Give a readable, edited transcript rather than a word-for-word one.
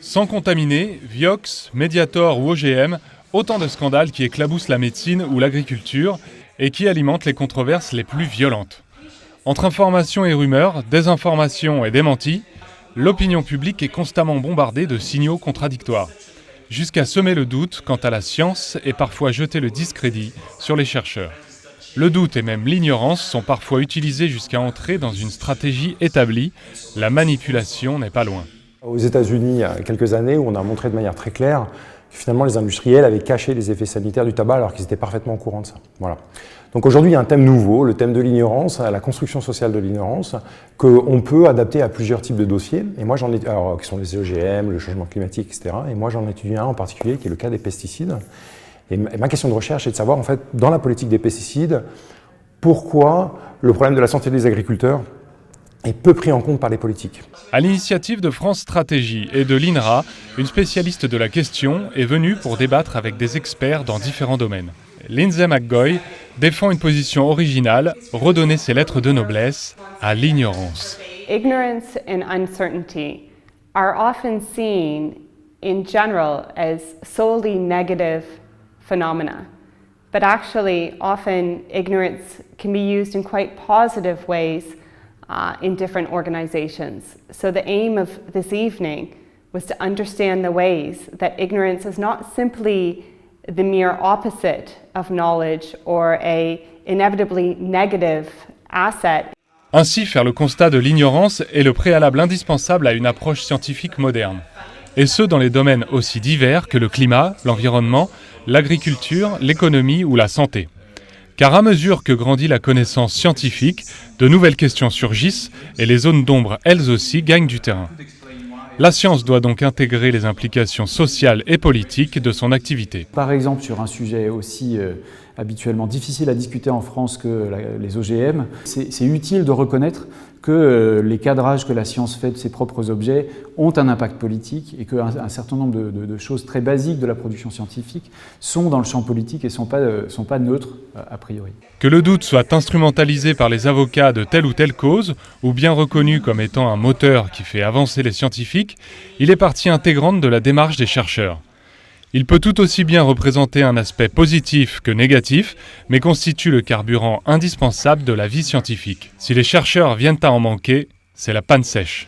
Sans contaminer, Vioxx, Mediator ou OGM, autant de scandales qui éclaboussent la médecine ou l'agriculture et qui alimentent les controverses les plus violentes. Entre information et rumeurs, désinformation et démenti, l'opinion publique est constamment bombardée de signaux contradictoires, jusqu'à semer le doute quant à la science et parfois jeter le discrédit sur les chercheurs. Le doute et même l'ignorance sont parfois utilisés jusqu'à entrer dans une stratégie établie. La manipulation n'est pas loin. Aux États-Unis, il y a quelques années, où on a montré de manière très claire que finalement les industriels avaient caché les effets sanitaires du tabac alors qu'ils étaient parfaitement au courant de ça. Voilà. Donc aujourd'hui, il y a un thème nouveau, le thème de l'ignorance, la construction sociale de l'ignorance, qu'on peut adapter à plusieurs types de dossiers. Et moi, qui sont les OGM, le changement climatique, etc. Et moi, j'en étudie un en particulier, qui est le cas des pesticides. Et ma question de recherche est de savoir, en fait, dans la politique des pesticides, pourquoi le problème de la santé des agriculteurs est peu pris en compte par les politiques. À l'initiative de France Stratégie et de l'INRA, une spécialiste de la question est venue pour débattre avec des experts dans différents domaines. Lindsay McGoy défend une position originale, redonner ses lettres de noblesse à l'ignorance. Ignorance and uncertainty are often seen in general as solely negative phenomena. But actually, often ignorance can be used in quite positive ways in different organizations. So the aim of this evening was to understand the ways that ignorance is not simply the mere opposite of knowledge or a inevitably negative asset. Ainsi, faire le constat de l'ignorance est le préalable indispensable à une approche scientifique moderne. Et ce, dans les domaines aussi divers que le climat, l'environnement, l'agriculture, l'économie ou la santé. Car à mesure que grandit la connaissance scientifique, de nouvelles questions surgissent et les zones d'ombre, elles aussi, gagnent du terrain. La science doit donc intégrer les implications sociales et politiques de son activité. Par exemple, sur un sujet aussi habituellement difficile à discuter en France que les OGM, c'est utile de reconnaître que les cadrages que la science fait de ses propres objets ont un impact politique et qu'un certain nombre de choses très basiques de la production scientifique sont dans le champ politique et sont pas neutres a priori. Que le doute soit instrumentalisé par les avocats de telle ou telle cause, ou bien reconnu comme étant un moteur qui fait avancer les scientifiques, il est partie intégrante de la démarche des chercheurs. Il peut tout aussi bien représenter un aspect positif que négatif, mais constitue le carburant indispensable de la vie scientifique. Si les chercheurs viennent à en manquer, c'est la panne sèche.